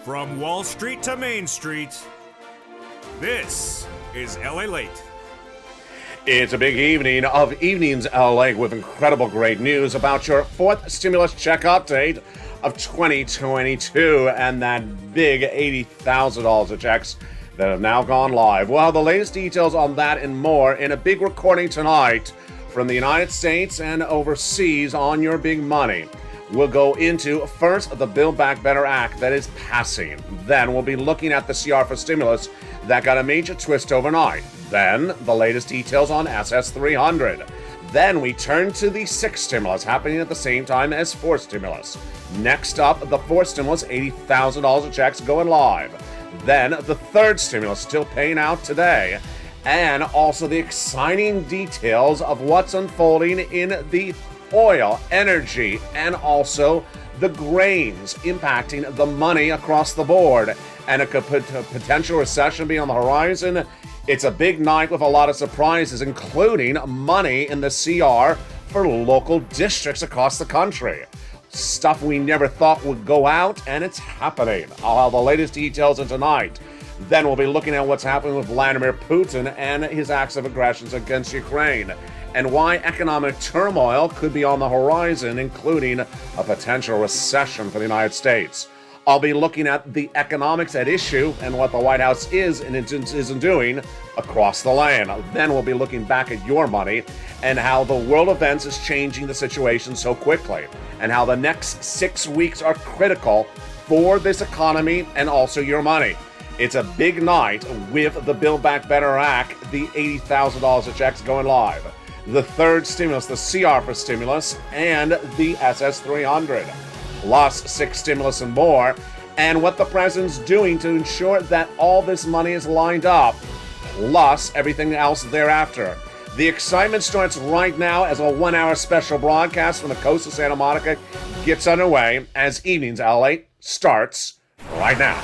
From Wall Street to Main Street, this is LALATE. It's a big evening of Evenings LA with incredible great news about your fourth stimulus check update of 2022 and that big $80,000 of checks that have now gone live. We'll have the latest details on that and more in a big recording tonight from the United States and overseas on your big money. We'll go into, first, the Build Back Better Act that is passing. Then we'll be looking at the CR for stimulus that got a major twist overnight. Then, the latest details on SS 300. Then we turn to the sixth stimulus happening at the same time as fourth stimulus. Next up, the fourth stimulus, $80,000 of checks going live. Then, the third stimulus still paying out today. And also the exciting details of what's unfolding in the oil, energy, and also the grains impacting the money across the board. And a potential recession being on the horizon. It's a big night with a lot of surprises, including money in the CR for local districts across the country. Stuff we never thought would go out, and it's happening. I'll have the latest details in tonight. Then we'll be looking at what's happening with Vladimir Putin and his acts of aggressions against Ukraine, and why economic turmoil could be on the horizon, including a potential recession for the United States. I'll be looking at the economics at issue and what the White House is and isn't doing across the land. Then we'll be looking back at your money and how the world events is changing the situation so quickly, and how the next 6 weeks are critical for this economy and also your money. It's a big night with the Build Back Better Act, the $80,000 of checks going live, the third stimulus, the CR for stimulus, and the SS 300, plus six stimulus and more, and what the president's doing to ensure that all this money is lined up, plus everything else thereafter. The excitement starts right now as a 1 hour special broadcast from the coast of Santa Monica gets underway as Evenings LA starts right now.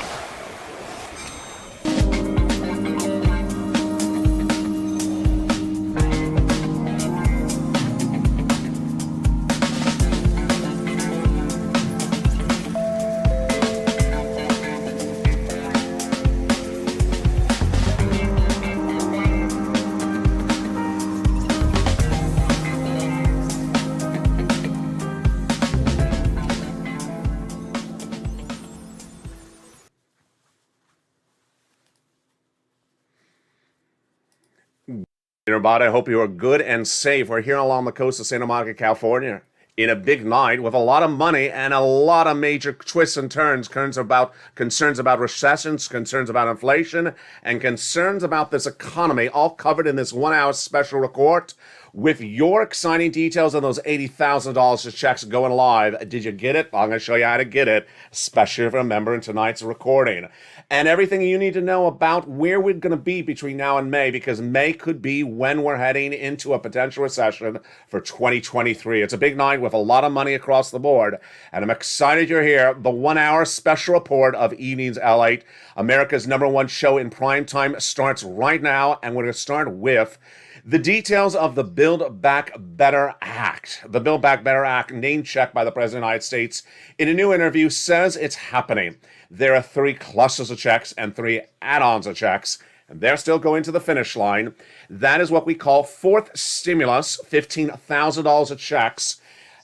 Everybody, I hope you are good and safe. We're here along the coast of Santa Monica, California, in a big night with a lot of money and a lot of major twists and turns. Concerns about recessions, concerns about inflation, and concerns about this economy, all covered in this 1 hour special report with your exciting details on those $80,000 of checks going live. Did you get it? I'm going to show you how to get it, especially if you're a member in tonight's recording. And everything you need to know about where we're going to be between now and May, because May could be when we're heading into a potential recession for 2023. It's a big night with a lot of money across the board, and I'm excited you're here. The 1 hour special report of Evenings LA, America's #1 show in prime time, starts right now, and we're going to start with the details of the Build Back Better Act. The Build Back Better Act, name checked by the President of the United States, in a new interview says it's happening. There are 3 clusters of checks and 3 add-ons of checks, and they're still going to the finish line. That is what we call fourth stimulus, $15,000 of checks.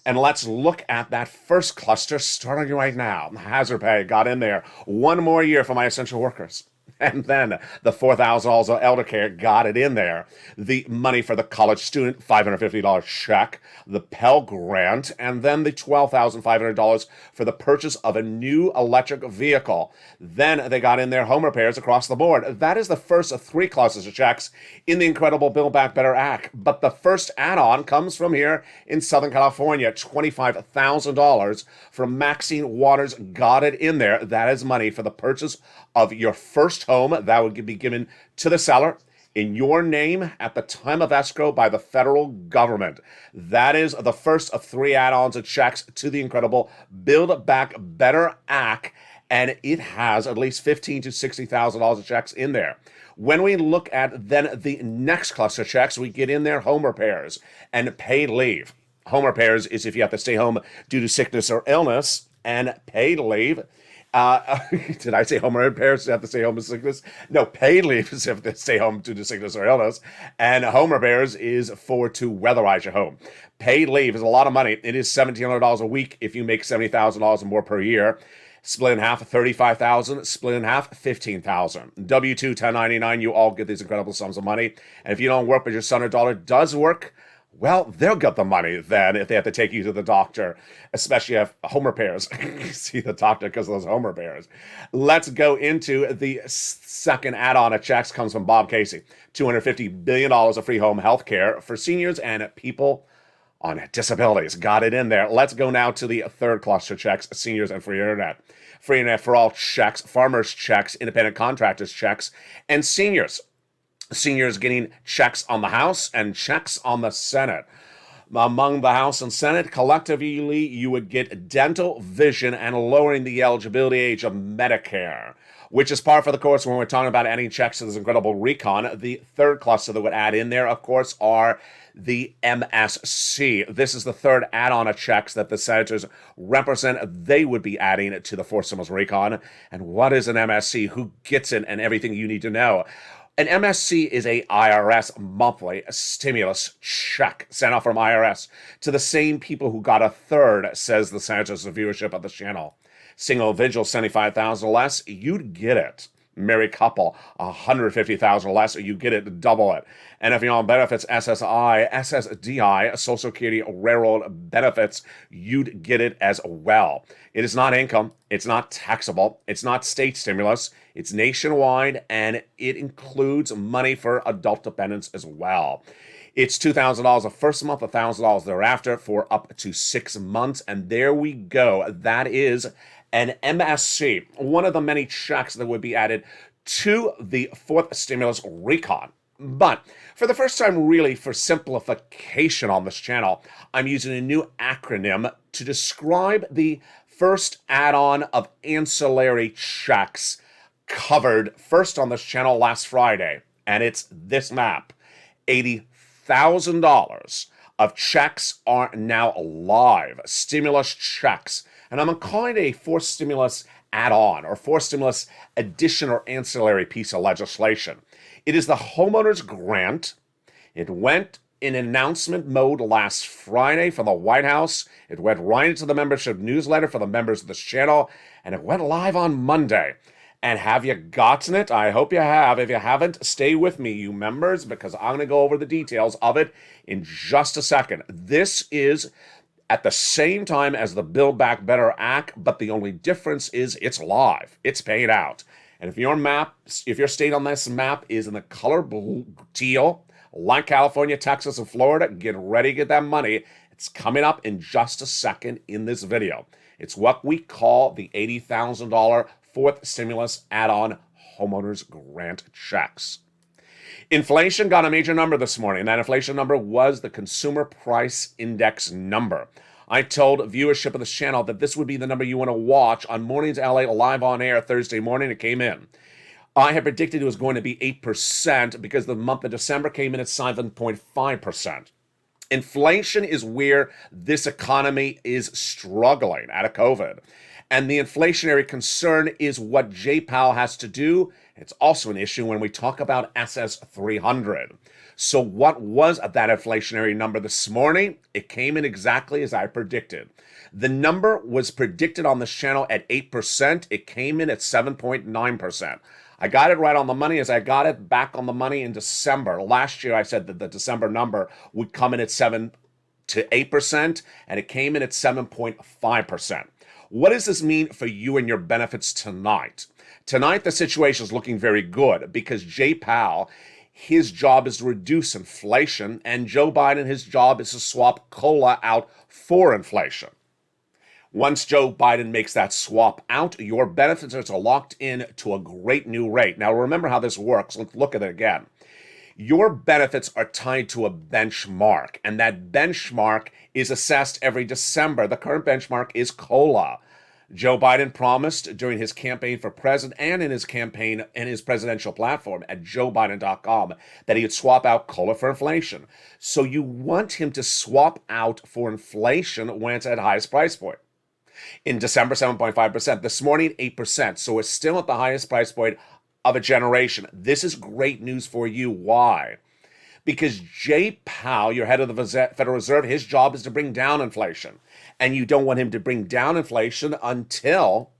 And let's look at that first cluster starting right now. Hazard pay got in there. 1 more year for my essential workers. And then the $4,000 of elder care got it in there. The money for the college student, $550 check, the Pell Grant, and then the $12,500 for the purchase of a new electric vehicle. Then they got in their home repairs across the board. That is the first of 3 clusters of checks in the incredible Build Back Better Act. But the first add-on comes from here in Southern California, $25,000 from Maxine Waters got it in there. That is money for the purchase of your first home. That would be given to the seller in your name at the time of escrow by the federal government. That is the first of 3 add-ons of checks to the incredible Build Back Better Act, and it has at least $15,000 to $60,000 of checks in there. When we look at then the next cluster of checks, we get in there home repairs and paid leave. Home repairs is if you have to stay home due to sickness or illness, and paid leave Did I say home repairs have to stay home with sickness? No, paid leave is if they stay home due to sickness or illness. And home repairs is to weatherize your home. Paid leave is a lot of money. It is $1,700 a week if you make $70,000 or more per year. Split in half, $35,000. Split in half, $15,000. W-2, 1099, you all get these incredible sums of money. And if you don't work, but your son or daughter does work, well, they'll get the money then if they have to take you to the doctor, especially if home repairs. See the doctor because of those home repairs. Let's go into the second add-on of checks. Comes from Bob Casey. $250 billion of free home health care for seniors and people on disabilities. Got it in there. Let's go now to the third cluster checks, seniors and free internet. Free internet for all checks, farmers checks, independent contractors checks, and seniors. Seniors getting checks on the House and checks on the Senate. Among the House and Senate, collectively, you would get dental, vision, and lowering the eligibility age of Medicare, which is par for the course when we're talking about adding checks to this incredible recon. The third cluster that would add in there, of course, are the MSC. This is the third add-on of checks that the senators represent. They would be adding to the fourth stimulus recon. And what is an MSC? Who gets it? And everything you need to know. An MSC is a IRS monthly stimulus check sent out from IRS to the same people who got a third, says the senators of viewership of the channel. Single individual, $75,000 or less, you'd get it. Married couple, $150,000 or less, you get it, double it. And if you're on benefits, SSI, SSDI, Social Security, Railroad benefits, you'd get it as well. It is not income. It's not taxable. It's not state stimulus. It's nationwide, and it includes money for adult dependents as well. It's $2,000 the first month, $1,000 thereafter for up to 6 months. And there we go. That is an MSC, one of the many checks that would be added to the fourth stimulus recon. But for the first time, really, for simplification on this channel, I'm using a new acronym to describe the first add-on of ancillary checks covered first on this channel last Friday. And it's this map. $80,000 of checks are now live, stimulus checks. And I'm calling it a fourth stimulus add-on or fourth stimulus addition or ancillary piece of legislation. It is the homeowners grant. It went in announcement mode last Friday from the White House. It went right into the membership newsletter for the members of this channel, and it went live on Monday. And have you gotten it? I hope you have. If you haven't, stay with me, you members, because I'm going to go over the details of it in just a second. This is at the same time as the Build Back Better Act, but the only difference is it's live. It's paid out. And if your state on this map is in the color blue, teal, like California, Texas, and Florida, get ready to get that money. It's coming up in just a second in this video. It's what we call the $80,000 fourth stimulus add-on homeowners grant checks. Inflation got a major number this morning. That inflation number was the Consumer Price Index number. I told viewership of this channel that this would be the number you want to watch on Mornings LA live on air Thursday morning. It came in. I had predicted it was going to be 8% because the month of December came in at 7.5%. Inflation is where this economy is struggling out of COVID. And the inflationary concern is what J-POW has to do. It's also an issue when we talk about SS300. So what was that inflationary number this morning? It came in exactly as I predicted. The number was predicted on this channel at 8%. It came in at 7.9%. I got it right on the money as I got it back on the money in December. Last year, I said that the December number would come in at 7 to 8%, and it came in at 7.5%. What does this mean for you and your benefits tonight? Tonight, the situation is looking very good because Jay Powell, his job is to reduce inflation, and Joe Biden, his job is to swap COLA out for inflation. Once Joe Biden makes that swap out, your benefits are locked in to a great new rate. Now, remember how this works. Let's look at it again. Your benefits are tied to a benchmark, and that benchmark is assessed every December. The current benchmark is COLA. Joe Biden promised during his campaign for president and in his campaign and his presidential platform at joebiden.com that he would swap out COLA for inflation. So you want him to swap out for inflation when it's at highest price point. In December, 7.5%. This morning, 8%. So we're still at the highest price point of a generation. This is great news for you. Why? Because Jay Powell, your head of the Federal Reserve, his job is to bring down inflation. And you don't want him to bring down inflation until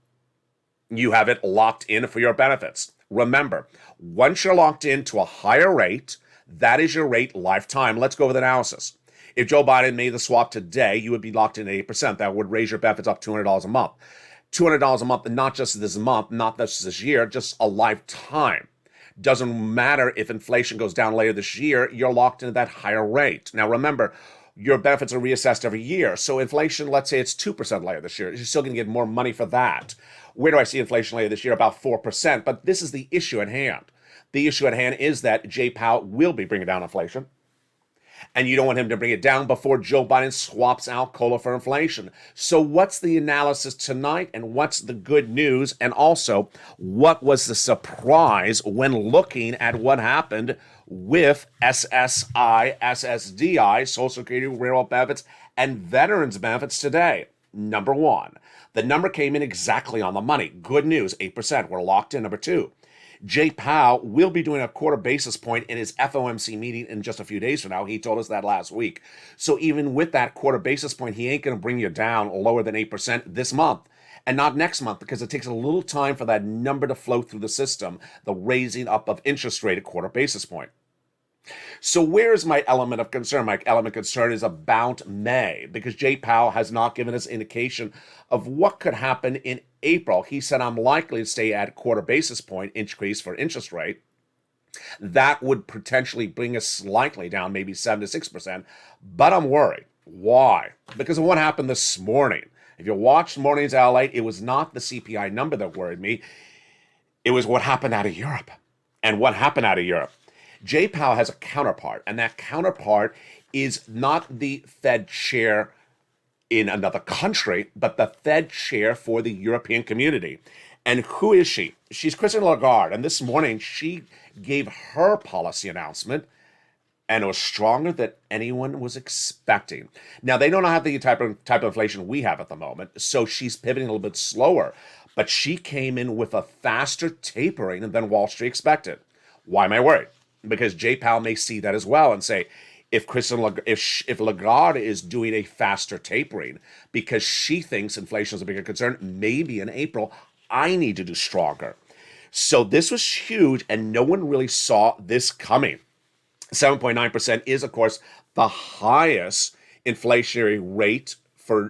you have it locked in for your benefits. Remember, once you're locked into a higher rate, that is your rate lifetime. Let's go with analysis. If Joe Biden made the swap today, you would be locked in at 8%. That would raise your benefits up $200 a month. $200 a month, and not just this month, not just this year, just a lifetime. Doesn't matter if inflation goes down later this year, you're locked into that higher rate. Now remember, your benefits are reassessed every year. So inflation, let's say it's 2% later this year, you're still going to get more money for that. Where do I see inflation later this year? About 4%. But this is the issue at hand. The issue at hand is that Jay Powell will be bringing down inflation. And you don't want him to bring it down before Joe Biden swaps out COLA for inflation. So what's the analysis tonight, and what's the good news? And also, what was the surprise when looking at what happened with SSI, SSDI, Social Security, Railroad benefits, and veterans benefits today? Number one, the number came in exactly on the money. Good news, 8%. We're locked in. Number two, Jay Powell will be doing a quarter basis point in his FOMC meeting in just a few days from now. He told us that last week. So even with that quarter basis point, he ain't going to bring you down lower than 8% this month. And not next month, because it takes a little time for that number to flow through the system, the raising up of interest rate at quarter basis point. So where's my element of concern? My element of concern is about May, because Jay Powell has not given us indication of what could happen in April. He said, I'm likely to stay at quarter basis point increase for interest rate. That would potentially bring us slightly down, maybe 7 to 6%. But I'm worried. Why? Because of what happened this morning. If you watched morning's LALATE, it was not the CPI number that worried me. It was what happened out of Europe. And what happened out of Europe? Jay Powell has a counterpart, and that counterpart is not the Fed chair in another country, but the Fed chair for the European community. And who is she? She's Christine Lagarde, and this morning she gave her policy announcement, and it was stronger than anyone was expecting. Now, they don't have the type of inflation we have at the moment, so she's pivoting a little bit slower, but she came in with a faster tapering than Wall Street expected. Why am I worried? Because Jay Powell may see that as well and say, if Lagarde is doing a faster tapering because she thinks inflation is a bigger concern, maybe in April, I need to do stronger. So this was huge, and no one really saw this coming. 7.9% is, of course, the highest inflationary rate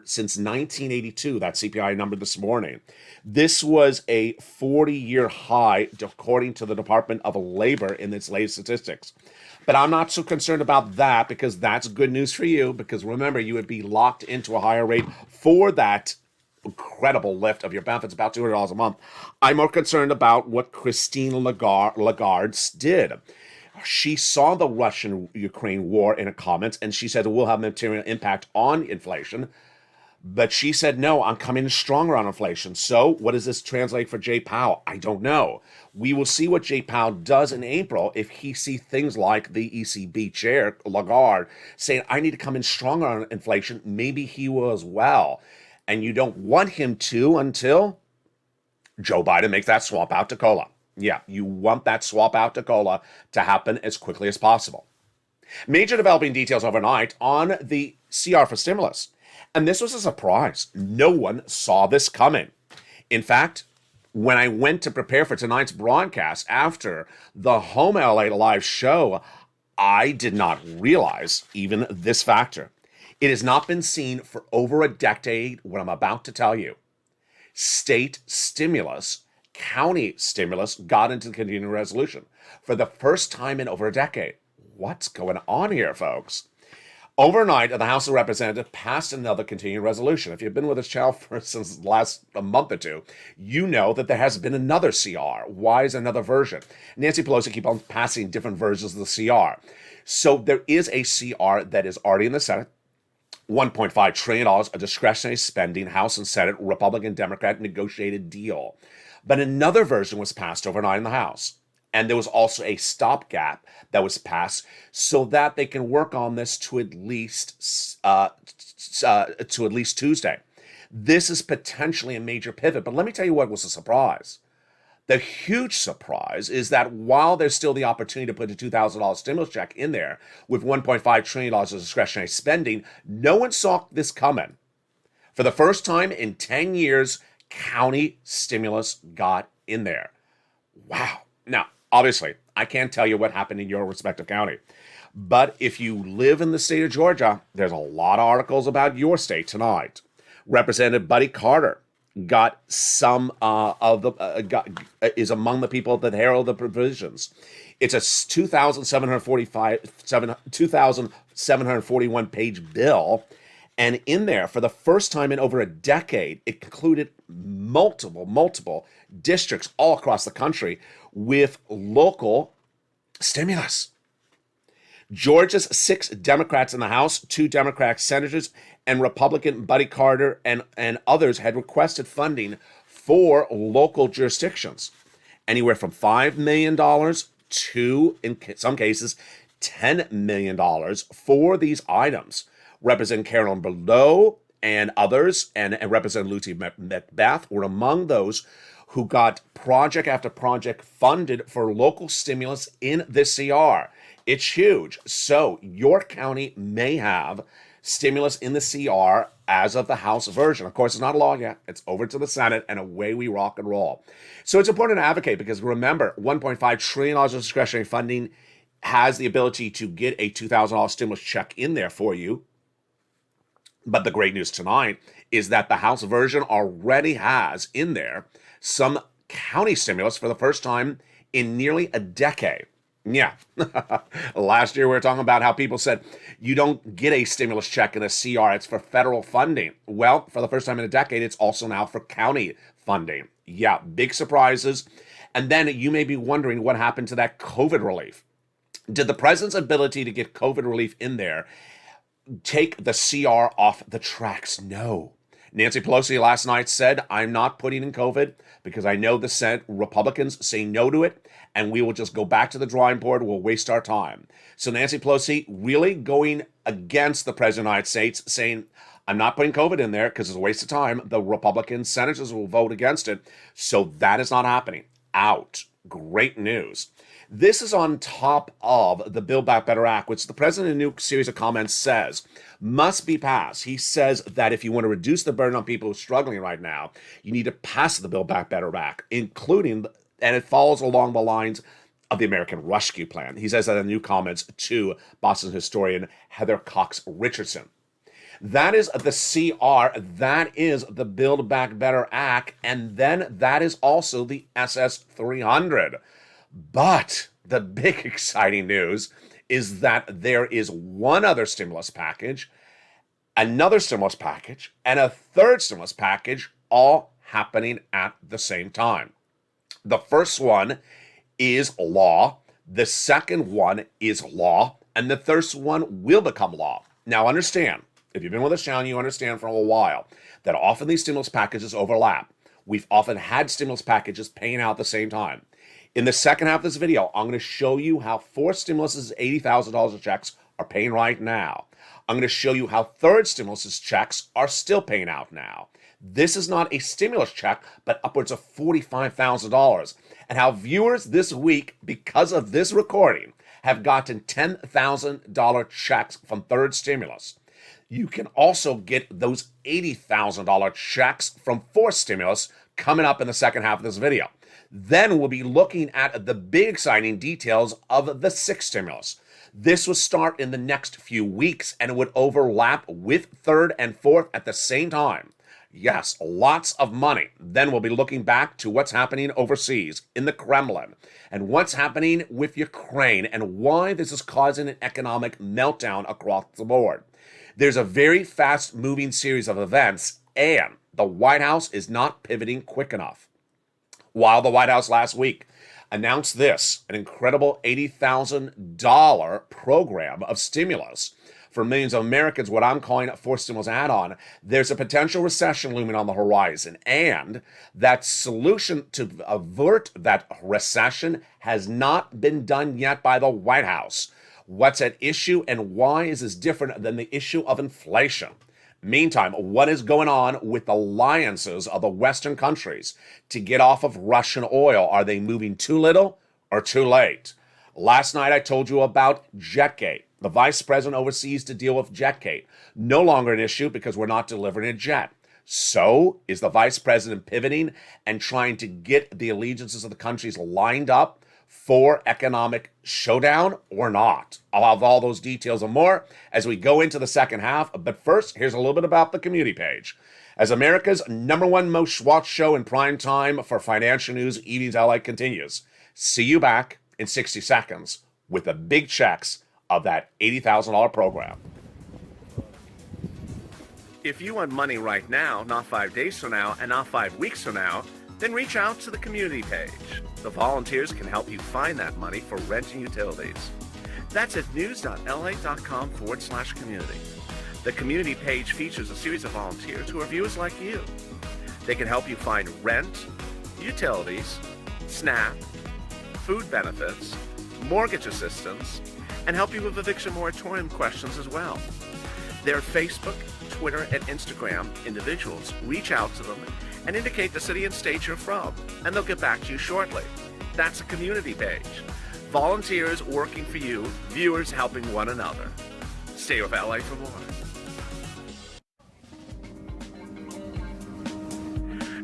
since 1982, that CPI number this morning. This was a 40-year high, according to the Department of Labor in its latest statistics. But I'm not so concerned about that, because that's good news for you, because remember, you would be locked into a higher rate for that incredible lift of your benefits, about $200 a month. I'm more concerned about what Christine Lagarde did. She saw the Russian-Ukraine war in her comments, and she said it will have a material impact on inflation. But she said, no, I'm coming in stronger on inflation. So what does this translate for Jay Powell? I don't know. We will see what Jay Powell does in April if he sees things like the ECB chair, Lagarde, saying, I need to come in stronger on inflation. Maybe he will as well. And you don't want him to until Joe Biden makes that swap out to COLA. Yeah, you want that swap out to COLA to happen as quickly as possible. Major developing details overnight on the CR for stimulus. And this was a surprise. No one saw this coming. In fact, when I went to prepare for tonight's broadcast after the Home LA Live show, I did not realize even this factor. It has not been seen for over a decade, what I'm about to tell you. State stimulus, county stimulus got into the continuing resolution for the first time in over a decade. What's going on here, folks? Overnight, the House of Representatives passed another continuing resolution. If you've been with this channel since the last month or two, you know that there has been another CR. Why is another version? Nancy Pelosi keeps on passing different versions of the CR. So there is a CR that is already in the Senate. $1.5 trillion of discretionary spending, House and Senate, Republican, Democrat negotiated deal. But another version was passed overnight in the House. And there was also a stopgap that was passed so that they can work on this to at least Tuesday. This is potentially a major pivot. But let me tell you what was a surprise. The huge surprise is that while there's still the opportunity to put a $2,000 stimulus check in there with $1.5 trillion of discretionary spending, no one saw this coming. For the first time in 10 years, county stimulus got in there. Wow. Now, obviously, I can't tell you what happened in your respective county. But if you live in the state of Georgia, there's a lot of articles about your state tonight. Representative Buddy Carter got some is among the people that herald the provisions. It's a 2,741 page bill. And in there, for the first time in over a decade, it included multiple districts all across the country with local stimulus. Georgia's 6 Democrats in the House, 2 Democratic senators, and Republican Buddy Carter and others had requested funding for local jurisdictions. Anywhere from $5 million to, in some cases, $10 million for these items. Representative Carolyn Below and others, and Representative Lucy Macbeth were among those who got project after project funded for local stimulus in this CR. It's huge. So your county may have stimulus in the CR as of the House version. Of course, it's not a law yet. It's over to the Senate, and away we rock and roll. So it's important to advocate because remember, $1.5 trillion of discretionary funding has the ability to get a $2,000 stimulus check in there for you. But the great news tonight is that the House version already has in there some county stimulus for the first time in nearly a decade. Yeah. Last year we were talking about how people said you don't get a stimulus check in a CR, it's for federal funding. Well, for the first time in a decade, it's also now for county funding. Yeah, big surprises. And then you may be wondering what happened to that COVID relief. Did the president's ability to get COVID relief in there take the CR off the tracks? No. Nancy Pelosi last night said, I'm not putting in COVID because I know the Senate Republicans say no to it, and we will just go back to the drawing board. We'll waste our time. So Nancy Pelosi really going against the President of the United States, saying, I'm not putting COVID in there because it's a waste of time. The Republican senators will vote against it. So that is not happening. Out. Great news. This is on top of the Build Back Better Act, which the president in a new series of comments says must be passed. He says that if you want to reduce the burden on people who are struggling right now, you need to pass the Build Back Better Act, including, and it follows along the lines of the American Rescue Plan. He says that in new comments to Boston historian Heather Cox Richardson. That is the CR, that is the Build Back Better Act, and then that is also the SS 300. But the big exciting news is that there is one other stimulus package, another stimulus package, and a third stimulus package all happening at the same time. The first one is law, the second one is law, and the third one will become law. Now understand, if you've been with us, Sean, you understand for a while that often these stimulus packages overlap. We've often had stimulus packages paying out at the same time. In the second half of this video, I'm going to show you how 4 stimuluses, $80,000 of checks are paying right now. I'm going to show you how third stimuluses checks are still paying out now. This is not a stimulus check, but upwards of $45,000. And how viewers this week, because of this recording, have gotten $10,000 checks from third stimulus. You can also get those $80,000 checks from fourth stimulus coming up in the second half of this video. Then we'll be looking at the big exciting details of the sixth stimulus. This will start in the next few weeks and it would overlap with third and fourth at the same time. Yes, lots of money. Then we'll be looking back to what's happening overseas in the Kremlin and what's happening with Ukraine and why this is causing an economic meltdown across the board. There's a very fast-moving series of events and the White House is not pivoting quick enough. While the White House last week announced this, an incredible $80,000 program of stimulus for millions of Americans, what I'm calling a fourth stimulus add-on, there's a potential recession looming on the horizon. And that solution to avert that recession has not been done yet by the White House. What's at issue and why is this different than the issue of inflation? Meantime, what is going on with the alliances of the Western countries to get off of Russian oil? Are they moving too little or too late? Last night I told you about Jetgate. The vice president oversees to deal with Jetgate. No longer an issue because we're not delivering a jet. So, is the vice president pivoting and trying to get the allegiances of the countries lined up for economic showdown or not? I'll have all those details and more as we go into the second half. But first, here's a little bit about the community page. As America's #1 most watched show in prime time for financial news, Evenings LA continues. See you back in 60 seconds with the big checks of that $80,000 program. If you want money right now, not 5 days from now, and not 5 weeks from now, then reach out to the community page. The volunteers can help you find that money for rent and utilities. That's at news.la.com/community. The community page features a series of volunteers who are viewers like you. They can help you find rent, utilities, SNAP, food benefits, mortgage assistance, and help you with eviction moratorium questions as well. Their Facebook, Twitter, and Instagram individuals reach out to them and indicate the city and state you're from, and they'll get back to you shortly. That's a community page. Volunteers working for you, viewers helping one another. Stay with LA for more.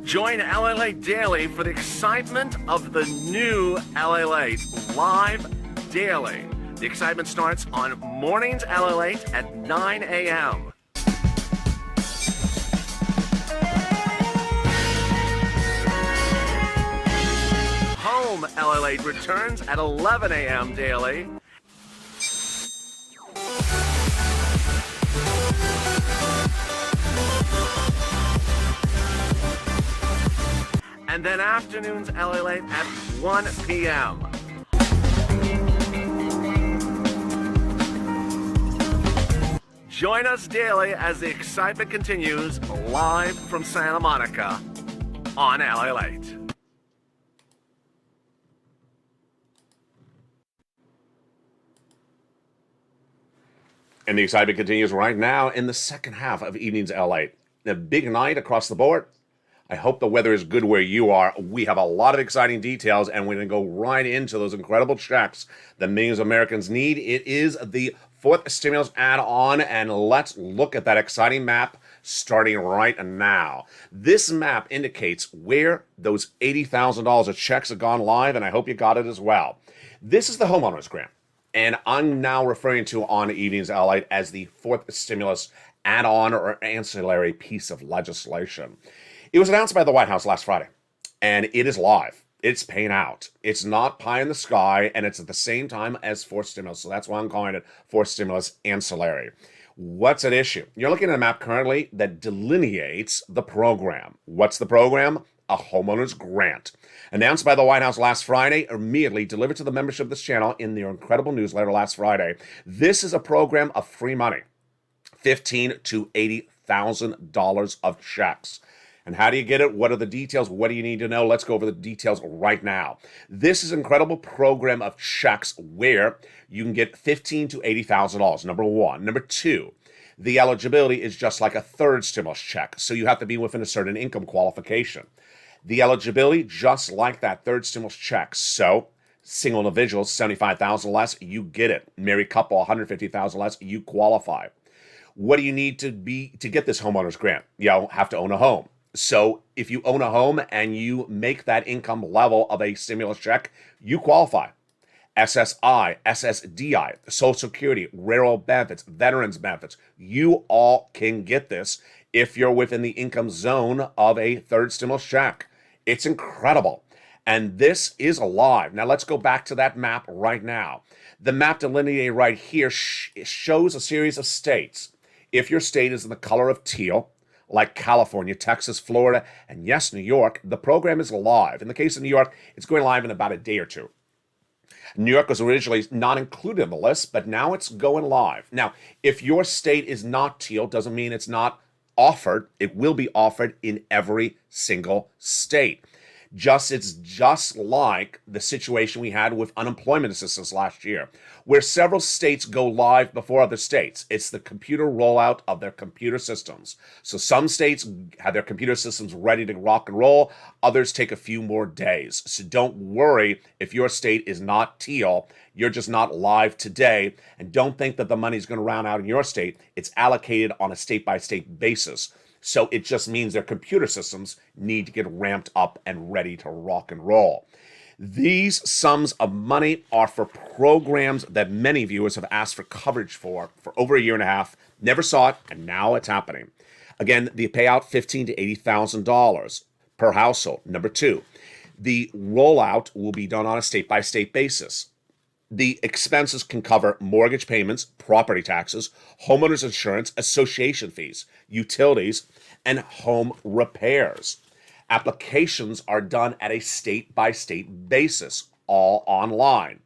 Join LALATE Daily for the excitement of the new LALATE live daily. The excitement starts on mornings LALATE at 9 a.m. Home LALATE returns at 11 a.m. daily. And then afternoons LALATE at 1 p.m. Join us daily as the excitement continues live from Santa Monica on LALATE. And the excitement continues right now in the second half of Evenings LA. A big night across the board. I hope the weather is good where you are. We have a lot of exciting details, and we're going to go right into those incredible checks that millions of Americans need. It is the fourth stimulus add-on, and let's look at that exciting map starting right now. This map indicates where those $80,000 of checks have gone live, and I hope you got it as well. This is the homeowners grant, and I'm now referring to on Evenings LA as the fourth stimulus add-on or ancillary piece of legislation. It was announced by the White House last Friday, and it is live. It's paying out. It's not pie in the sky, and it's at the same time as fourth stimulus, so that's why I'm calling it fourth stimulus ancillary. What's at issue? You're looking at a map currently that delineates the program. What's the program? A homeowners grant. Announced by the White House last Friday, immediately delivered to the membership of this channel in their incredible newsletter last Friday. This is a program of free money, $15,000 to $80,000 of checks. And how do you get it? What are the details? What do you need to know? Let's go over the details right now. This is an incredible program of checks where you can get $15,000 to $80,000, number one. Number two, the eligibility is just like a third stimulus check, so you have to be within a certain income qualification. The eligibility, just like that third stimulus check. So, single individuals, $75,000 less, you get it. Married couple, $150,000 less, you qualify. What do you need to get this homeowners grant? You have to own a home. So if you own a home and you make that income level of a stimulus check, you qualify. SSI, SSDI, Social Security, railroad benefits, veterans benefits, you all can get this if you're within the income zone of a third stimulus check. It's incredible. And this is live. Now let's go back to that map right now. The map delineated right here shows a series of states. If your state is in the color of teal, like California, Texas, Florida, and yes, New York, the program is live. In the case of New York, it's going live in about a day or two. New York was originally not included in the list, but now it's going live. Now, if your state is not teal, doesn't mean it's not offered. It will be offered in every single state. It's just like the situation we had with unemployment assistance last year, where several states go live before other states. It's the computer rollout of their computer systems. So some states have their computer systems ready to rock and roll. Others take a few more days. So don't worry if your state is not teal. You're just not live today. And don't think that the money's going to round out in your state. It's allocated on a state-by-state basis. So it just means their computer systems need to get ramped up and ready to rock and roll. These sums of money are for programs that many viewers have asked for coverage for over a year and a half, never saw it, and now it's happening. Again, the payout $15,000 to $80,000 per household. Number two, the rollout will be done on a state-by-state basis. The expenses can cover mortgage payments, property taxes, homeowners insurance, association fees, utilities, and home repairs. Applications are done at a state-by-state basis, all online.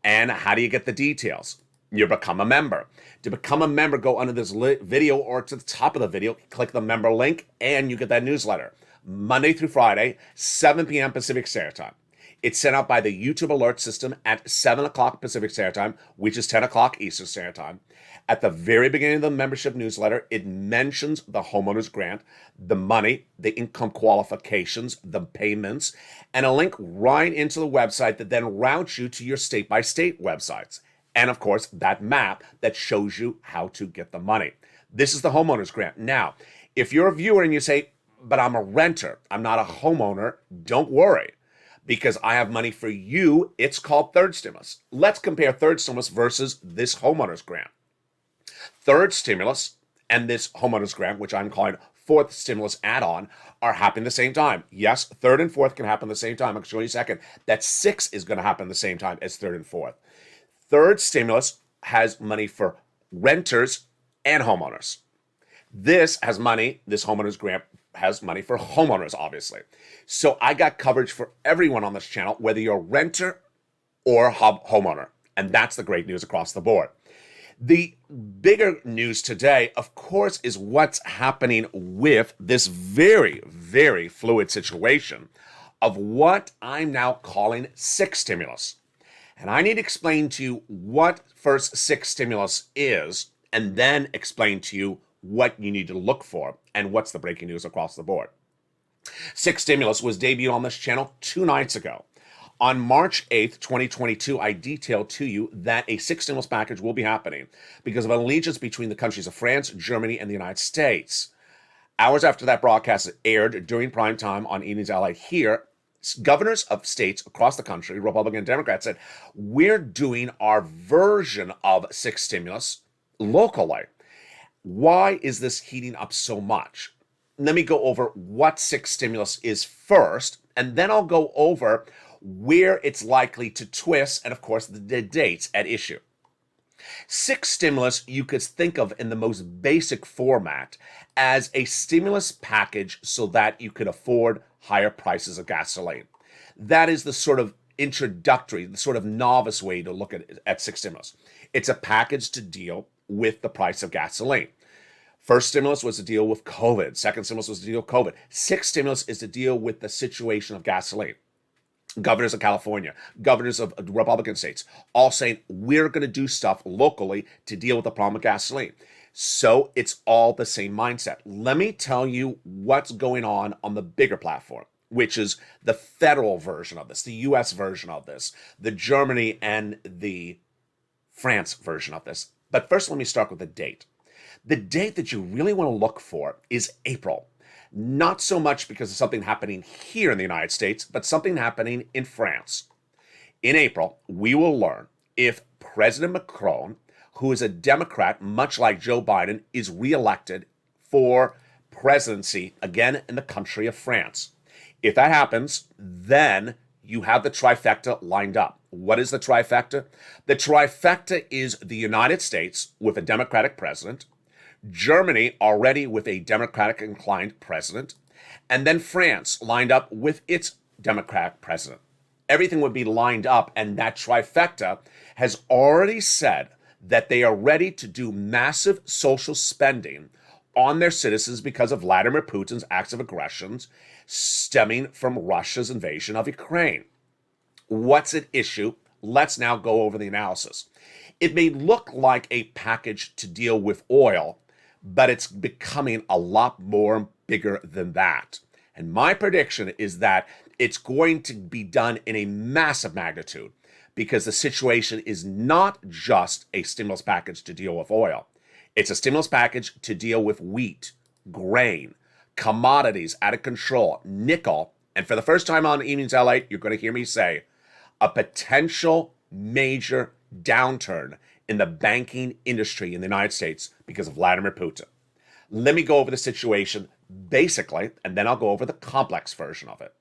And how do you get the details? You become a member. To become a member, go under this video or to the top of the video, click the member link, and you get that newsletter. Monday through Friday, 7 p.m. Pacific Standard Time. It's sent out by the YouTube alert system at 7 o'clock Pacific Standard Time, which is 10 o'clock Eastern Standard Time. At the very beginning of the membership newsletter, it mentions the homeowner's grant, the money, the income qualifications, the payments, and a link right into the website that then routes you to your state-by-state websites. And of course, that map that shows you how to get the money. This is the homeowner's grant. Now, if you're a viewer and you say, but I'm a renter, I'm not a homeowner, don't worry, because I have money for you. It's called third stimulus. Let's compare third stimulus versus this homeowner's grant. Third stimulus and this homeowner's grant, which I'm calling fourth stimulus add-on, are happening at the same time. Yes, third and fourth can happen at the same time. I'll show you in a second. That six is going to happen at the same time as third and fourth. Third stimulus has money for renters and homeowners. This homeowner's grant has money for homeowners, obviously. So I got coverage for everyone on this channel, whether you're a renter or homeowner. And that's the great news across the board. The bigger news today, of course, is what's happening with this very, very fluid situation of what I'm now calling sixth stimulus. And I need to explain to you what first sixth stimulus is, and then explain to you what you need to look for and what's the breaking news across the board. Sixth stimulus was debuted on this channel 2 nights ago. On March 8th, 2022, I detailed to you that a sixth stimulus package will be happening because of an allegiance between the countries of France, Germany, and the United States. Hours after that broadcast aired during prime time on Evenings LA here, governors of states across the country, Republican and Democrat, said, we're doing our version of sixth stimulus locally. Why is this heating up so much? Let me go over what sixth stimulus is first, and then I'll go over where it's likely to twist, and of course, the dates at issue. Sixth stimulus you could think of in the most basic format as a stimulus package so that you could afford higher prices of gasoline. That is the sort of introductory, the sort of novice way to look at sixth stimulus. It's a package to deal with the price of gasoline. First stimulus was to deal with COVID. Second stimulus was to deal with COVID. Sixth stimulus is to deal with the situation of gasoline. Governors of California, governors of Republican states, all saying we're going to do stuff locally to deal with the problem of gasoline. So it's all the same mindset. Let me tell you what's going on the bigger platform, which is the federal version of this, the US version of this, the Germany and the France version of this. But first, let me start with the date. The date that you really want to look for is April. Not so much because of something happening here in the United States, but something happening in France. In April, we will learn if President Macron, who is a Democrat, much like Joe Biden, is reelected for presidency again in the country of France. If that happens, then you have the trifecta lined up. What is the trifecta? The trifecta is the United States with a Democratic president, Germany already with a Democratic inclined president, and then France lined up with its Democratic president. Everything would be lined up, and that trifecta has already said that they are ready to do massive social spending on their citizens because of Vladimir Putin's acts of aggressions. stemming from Russia's invasion of Ukraine. What's at issue? Let's now go over the analysis. It may look like a package to deal with oil, but it's becoming a lot more bigger than that. And my prediction is that it's going to be done in a massive magnitude because the situation is not just a stimulus package to deal with oil. It's a stimulus package to deal with wheat, grain, commodities out of control, nickel, and for the first time on Evenings LA, you're going to hear me say a potential major downturn in the banking industry in the United States because of Vladimir Putin. Let me go over the situation basically, and then I'll go over the complex version of it.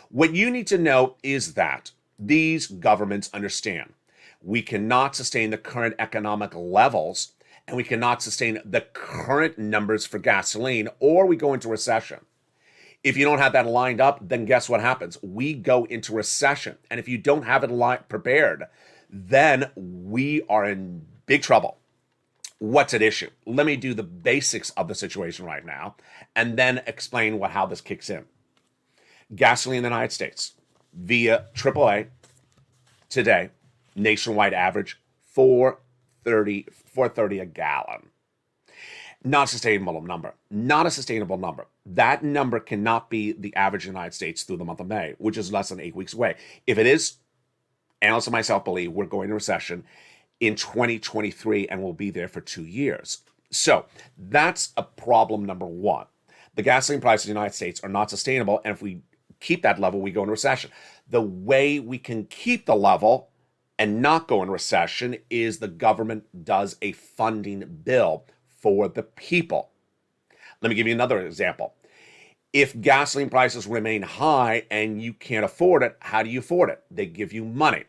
What you need to know is that these governments understand we cannot sustain the current economic levels and we cannot sustain the current numbers for gasoline or we go into recession. If you don't have that lined up, then guess what happens? We go into recession. And if you don't have it prepared, then we are in big trouble. What's at issue? Let me do the basics of the situation right now and then explain how this kicks in. Gasoline in the United States via AAA today, nationwide average $4.30 a gallon. Not a sustainable number. Not a sustainable number. That number cannot be the average in the United States through the month of May, which is less than 8 weeks away. If it is, analysts and myself believe we're going into recession in 2023 and we'll be there for 2 years. So that's a problem number one. The gasoline prices in the United States are not sustainable, and if we keep that level, we go into recession. The way we can keep the level and not go into recession is the government does a funding bill for the people. Let me give you another example. If gasoline prices remain high and you can't afford it, how do you afford it? They give you money.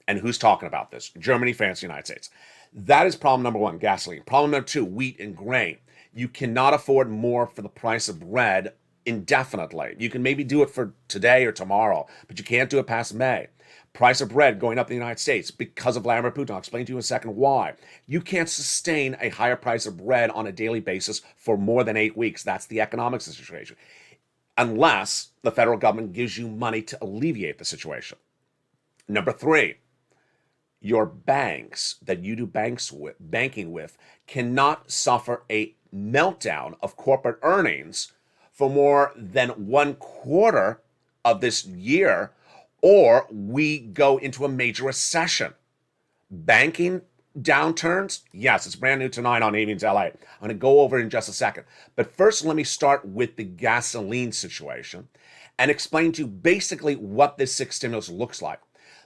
And who's talking about this? Germany, France, the United States. That is problem number one, gasoline. Problem number two, wheat and grain. You cannot afford more for the price of bread indefinitely. You can maybe do it for today or tomorrow, but you can't do it past May. Price of bread going up in the United States because of Vladimir Putin. I'll explain to you in a second why. You can't sustain a higher price of bread on a daily basis for more than 8 weeks. That's the economic situation. Unless the federal government gives you money to alleviate the situation. Number three, your banks that you do banking with cannot suffer a meltdown of corporate earnings for more than 1/4 of this year, or we go into a major recession. Banking downturns, yes, it's brand new tonight on Evenings LA. I'm going to go over it in just a second. But first, let me start with the gasoline situation and explain to you basically what this sixth stimulus looks like.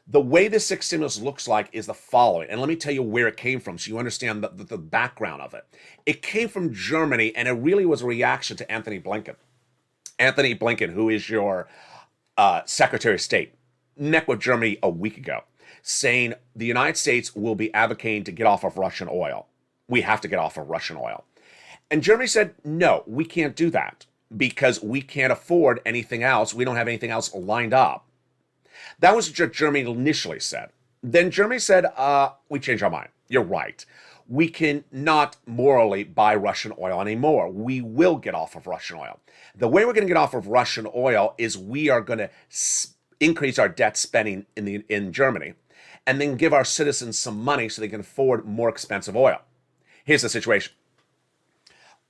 The way this sixth stimulus looks like is the following, and let me tell you where it came from so you understand the background of it. It came from Germany, and it really was a reaction to Anthony Blinken. Anthony Blinken, who is your Secretary of State, met with Germany a week ago, saying the United States will be advocating to get off of Russian oil. We have to get off of Russian oil. And Germany said, no, we can't do that because we can't afford anything else. We don't have anything else lined up. That was what Germany initially said. Then Germany said, we changed our mind. You're right. We cannot morally buy Russian oil anymore. We will get off of Russian oil. The way we're going to get off of Russian oil is we are going to increase our debt spending in Germany and then give our citizens some money so they can afford more expensive oil. Here's the situation.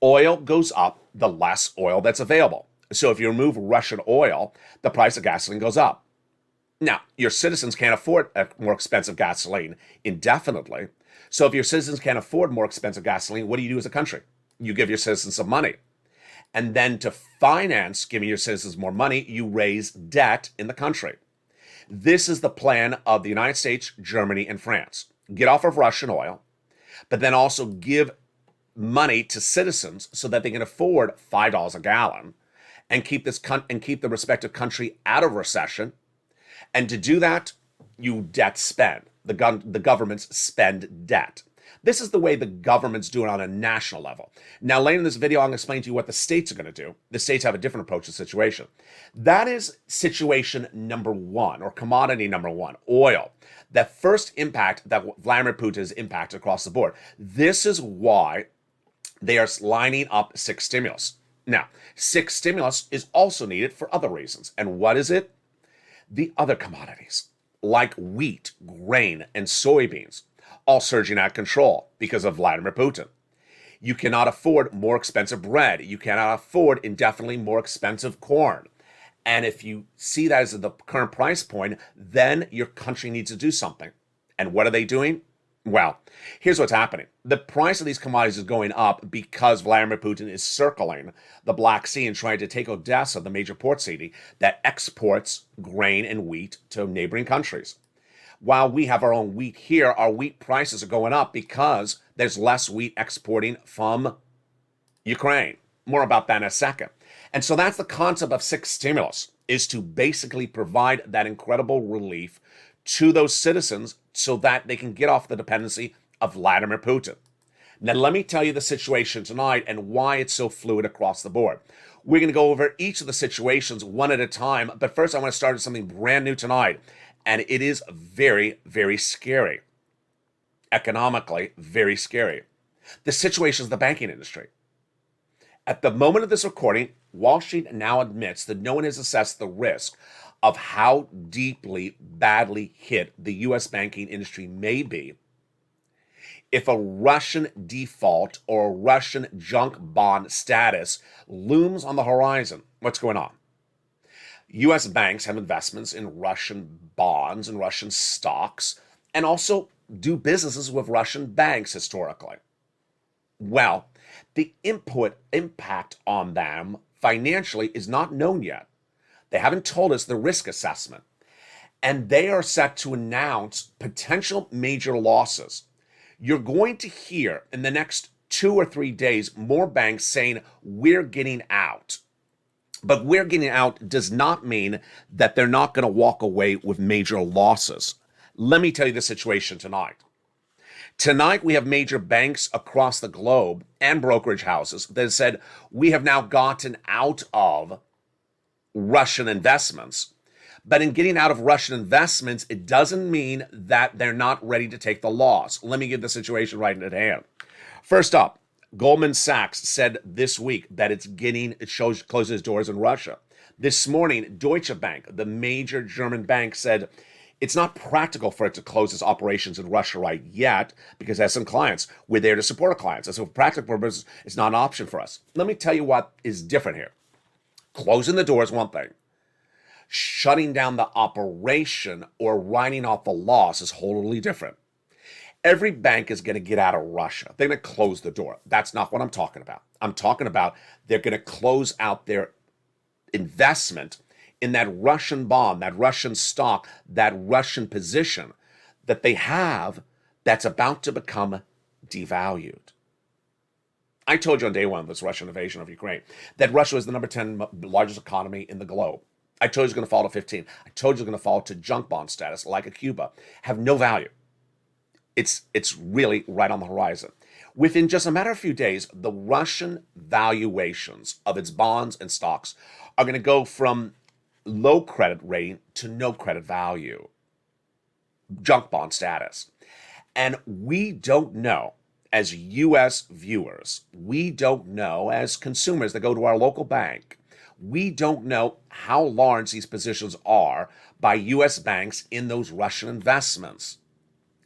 Oil goes up the less oil that's available. So if you remove Russian oil, the price of gasoline goes up. Now, your citizens can't afford a more expensive gasoline indefinitely. So if your citizens can't afford more expensive gasoline, what do you do as a country? You give your citizens some money. And then to finance giving your citizens more money, you raise debt in the country. This is the plan of the United States, Germany, and France. Get off of Russian oil, but then also give money to citizens so that they can afford $5 a gallon and keep the respective country out of recession. And to do that, you debt spend. The governments spend debt. This is the way the governments do it on a national level. Now, later in this video, I'm going to explain to you what the states are going to do. The states have a different approach to the situation. That is situation number one, or commodity number one, oil. The first impact that Vladimir Putin has impacted across the board. This is why they are lining up six stimulus. Now, sixth stimulus is also needed for other reasons. And what is it? The other commodities, like wheat, grain, and soybeans, all surging out of control because of Vladimir Putin. You cannot afford more expensive bread. You cannot afford indefinitely more expensive corn. And if you see that as the current price point, then your country needs to do something. And what are they doing? Well, here's what's happening. The price of these commodities is going up because Vladimir Putin is circling the Black Sea and trying to take Odessa, the major port city that exports grain and wheat to neighboring countries. While we have our own wheat here, our wheat prices are going up because there's less wheat exporting from Ukraine. More about that in a second. And so that's the concept of sixth stimulus, is to basically provide that incredible relief to those citizens so that they can get off the dependency of Vladimir Putin. Now, let me tell you the situation tonight and why it's so fluid across the board. We're going to go over each of the situations one at a time, but first I want to start with something brand new tonight, and it is very, very scary. Economically, very scary. The situation is the banking industry. At the moment of this recording, Wall Street now admits that no one has assessed the risk of how deeply, badly hit the U.S. banking industry may be if a Russian default or a Russian junk bond status looms on the horizon. What's going on? U.S. banks have investments in Russian bonds and Russian stocks and also do businesses with Russian banks historically. Well, the impact on them financially is not known yet. They haven't told us the risk assessment. And they are set to announce potential major losses. You're going to hear in the next 2 or 3 days more banks saying, we're getting out. But we're getting out does not mean that they're not going to walk away with major losses. Let me tell you the situation tonight. Tonight, we have major banks across the globe and brokerage houses that said, we have now gotten out of Russian investments. But in getting out of Russian investments, it doesn't mean that they're not ready to take the loss. Let me give the situation right at hand. First up, Goldman Sachs said this week that it closes its doors in Russia. This morning, Deutsche Bank, the major German bank, said it's not practical for it to close its operations in Russia right yet because it has some clients. We're there to support our clients. And so for practical purposes, it's not an option for us. Let me tell you what is different here. Closing the door is one thing. Shutting down the operation or writing off the loss is wholly different. Every bank is going to get out of Russia. They're going to close the door. That's not what I'm talking about. I'm talking about they're going to close out their investment in that Russian bond, that Russian stock, that Russian position that they have that's about to become devalued. I told you on day one of this Russian invasion of Ukraine that Russia was the number 10 largest economy in the globe. I told you it was going to fall to 15. I told you it was going to fall to junk bond status like a Cuba. Have no value. It's really right on the horizon. Within just a matter of a few days, the Russian valuations of its bonds and stocks are going to go from low credit rating to no credit value. Junk bond status. And we don't know, as U.S. viewers, we don't know, as consumers that go to our local bank, we don't know how large these positions are by U.S. banks in those Russian investments.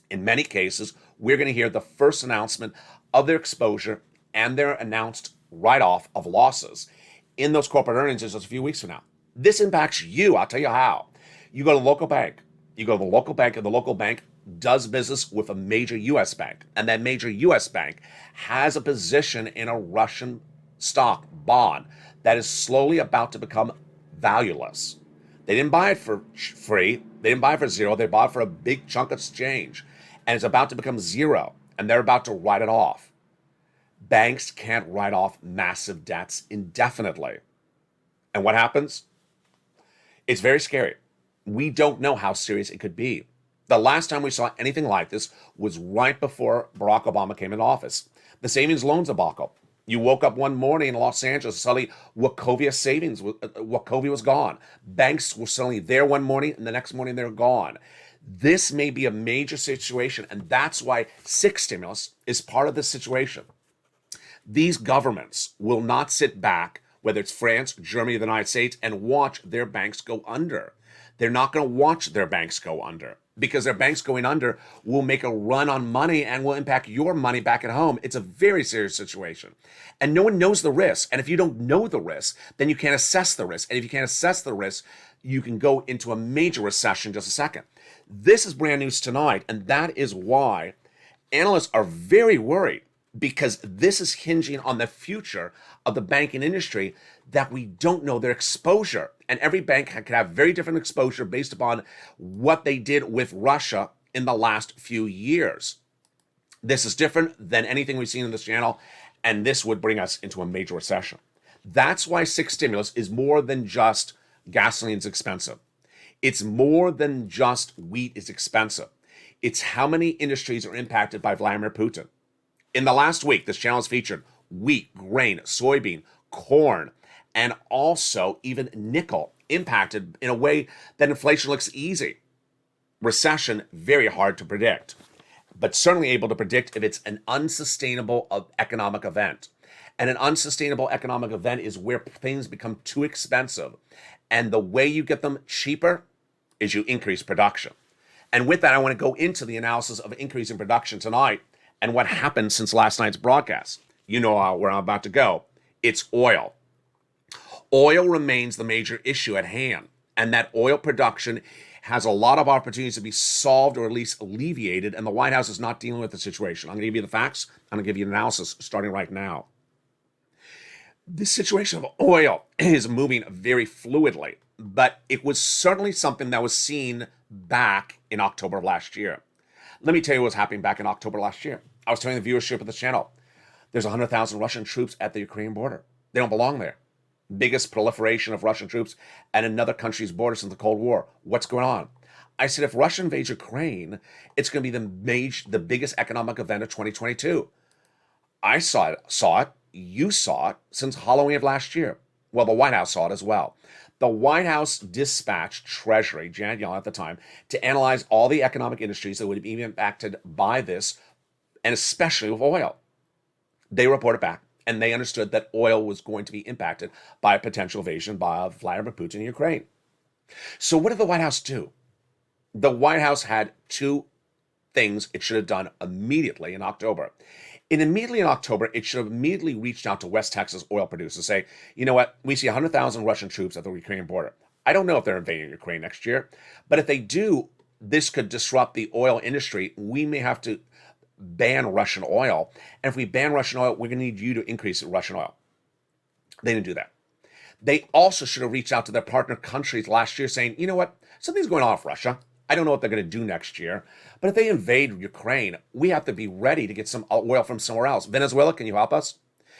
In many cases, we're going to hear the first announcement of their exposure and their announced write-off of losses in those corporate earnings just a few weeks from now. This impacts you. I'll tell you how. You go to the local bank. You go to the local bank, and the local bank does business with a major U.S. bank. And that major U.S. bank has a position in a Russian stock bond that is slowly about to become valueless. They didn't buy it for free. They didn't buy it for zero. They bought it for a big chunk of change. And it's about to become zero. And they're about to write it off. Banks can't write off massive debts indefinitely. And what happens? It's very scary. We don't know how serious it could be. The last time we saw anything like this was right before Barack Obama came into office. The savings loans debacle. You woke up one morning in Los Angeles, suddenly Wachovia was gone. Banks were suddenly there one morning, and the next morning they're gone. This may be a major situation, and that's why sixth stimulus is part of this situation. These governments will not sit back whether it's France, Germany, the United States, and watch their banks go under. They're not going to watch their banks go under because their banks going under will make a run on money and will impact your money back at home. It's a very serious situation. And no one knows the risk. And if you don't know the risk, then you can't assess the risk. And if you can't assess the risk, you can go into a major recession in just a second. This is brand news tonight, and that is why analysts are very worried, because this is hinging on the future of the banking industry, that we don't know their exposure. And every bank could have very different exposure based upon what they did with Russia in the last few years. This is different than anything we've seen in this channel, and this would bring us into a major recession. That's why six stimulus is more than just gasoline's expensive. It's more than just wheat is expensive. It's how many industries are impacted by Vladimir Putin. In the last week, this channel has featured wheat, grain, soybean, corn, and also even nickel impacted in a way that inflation looks easy. Recession, very hard to predict, but certainly able to predict if it's an unsustainable economic event. And an unsustainable economic event is where things become too expensive. And the way you get them cheaper is you increase production. And with that, I want to go into the analysis of increasing production tonight and what happened since last night's broadcast. You know where I'm about to go. It's oil. Oil remains the major issue at hand, and that oil production has a lot of opportunities to be solved or at least alleviated, and the White House is not dealing with the situation. I'm going to give you the facts. I'm going to give you an analysis starting right now. This situation of oil is moving very fluidly, but it was certainly something that was seen back in October of last year. Let me tell you what was happening back in October last year. I was telling the viewership of this channel, there's 100,000 Russian troops at the Ukrainian border. They don't belong there. Biggest proliferation of Russian troops at another country's border since the Cold War. What's going on? I said, if Russia invades Ukraine, it's going to be the biggest economic event of 2022. I saw it, you saw it since Halloween of last year. Well, the White House saw it as well. The White House dispatched Treasury, Janet Yellen at the time, to analyze all the economic industries that would be impacted by this, and especially with oil. They reported back, and they understood that oil was going to be impacted by a potential invasion by Vladimir Putin in Ukraine. So what did the White House do? The White House had two things it should have done immediately in October. Immediately in October, it should have immediately reached out to West Texas oil producers and say, you know what, we see 100,000 Russian troops at the Ukrainian border. I don't know if they're invading Ukraine next year, but if they do, this could disrupt the oil industry. We may have to ban Russian oil. And if we ban Russian oil, we're going to need you to increase Russian oil. They didn't do that. They also should have reached out to their partner countries last year saying, you know what, something's going on with Russia. I don't know what they're going to do next year, but if they invade Ukraine, we have to be ready to get some oil from somewhere else. Venezuela, can you help us?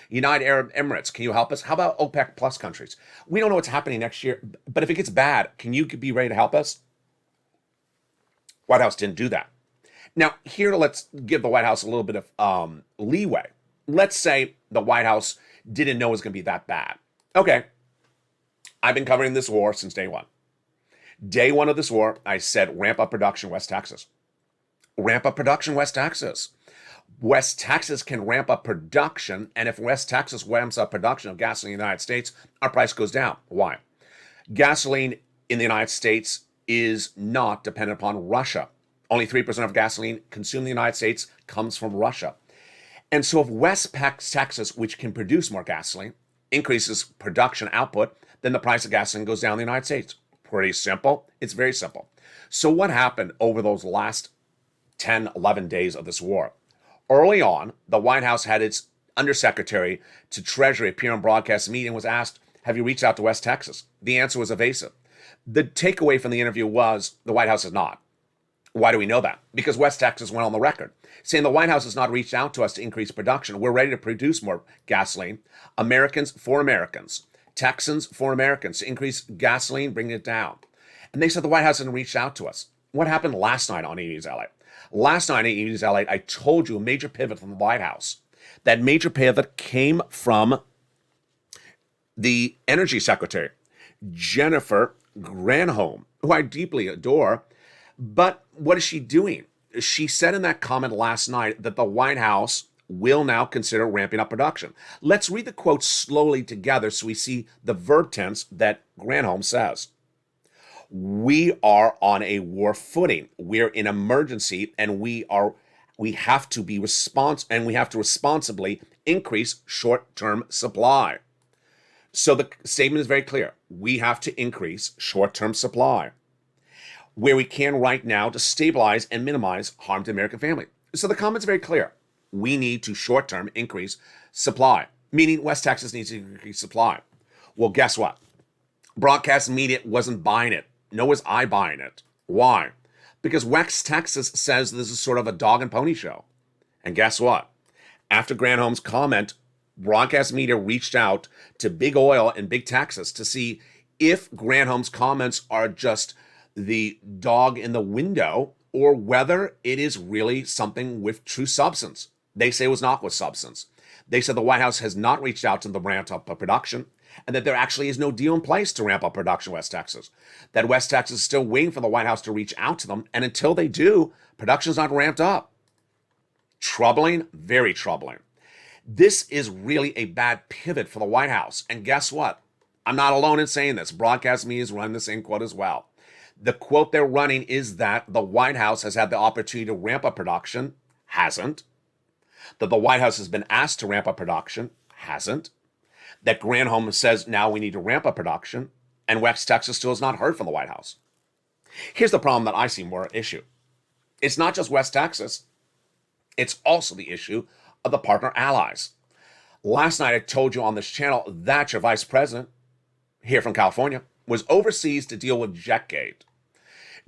United Arab Emirates, can you help us? How about OPEC plus countries? We don't know what's happening next year, but if it gets bad, can you be ready to help us? White House didn't do that. Now, here, let's give the White House a little bit of leeway. Let's say the White House didn't know it was going to be that bad. Okay, I've been covering this war since day one. Day one of this war, I said, ramp up production, West Texas. Ramp up production, West Texas. West Texas can ramp up production, and if West Texas ramps up production of gasoline in the United States, our price goes down. Why? Gasoline in the United States is not dependent upon Russia. Only 3% of gasoline consumed in the United States comes from Russia. And so if West Texas, which can produce more gasoline, increases production output, then the price of gasoline goes down in the United States. Pretty simple. It's very simple. So what happened over those last 10, 11 days of this war? Early on, the White House had its undersecretary to Treasury appear on broadcast meeting and was asked, have you reached out to West Texas? The answer was evasive. The takeaway from the interview was the White House has not. Why do we know that? Because West Texas went on the record saying the White House has not reached out to us to increase production. We're ready to produce more gasoline. Americans for Americans. Texans for Americans to increase gasoline, bring it down. And they said the White House hadn't reached out to us. What happened last night on E! News LA? Last night on E! News LA, I told you a major pivot from the White House. That major pivot came from the Energy Secretary, Jennifer Granholm, who I deeply adore. But what is she doing? She said in that comment last night that the White House will now consider ramping up production. Let's read the quote slowly together so we see the verb tense that Granholm says. We are on a war footing. We're in emergency, and we have to responsibly increase short-term supply. So the statement is very clear. We have to increase short-term supply where we can right now to stabilize and minimize harm to the American family. So the comment's very clear. We need to short-term increase supply, meaning West Texas needs to increase supply. Well, guess what? Broadcast media wasn't buying it. Nor was I buying it. Why? Because West Texas says this is sort of a dog and pony show. And guess what? After Granholm's comment, broadcast media reached out to Big Oil and Big Texas to see if Granholm's comments are just the dog in the window or whether it is really something with true substance. They say it was not with substance. They said the White House has not reached out to the ramp up of production and that there actually is no deal in place to ramp up production in West Texas. That West Texas is still waiting for the White House to reach out to them, and until they do, production's not ramped up. Troubling, very troubling. This is really a bad pivot for the White House. And guess what? I'm not alone in saying this. Broadcast media is running the same quote as well. The quote they're running is that the White House has had the opportunity to ramp up production, hasn't. That the White House has been asked to ramp up production, hasn't. That Granholm says now we need to ramp up production, and West Texas still has not heard from the White House. Here's the problem that I see more issue. It's not just West Texas. It's also the issue of the partner allies. Last night I told you on this channel that your vice president, here from California, was overseas to deal with Jetgate.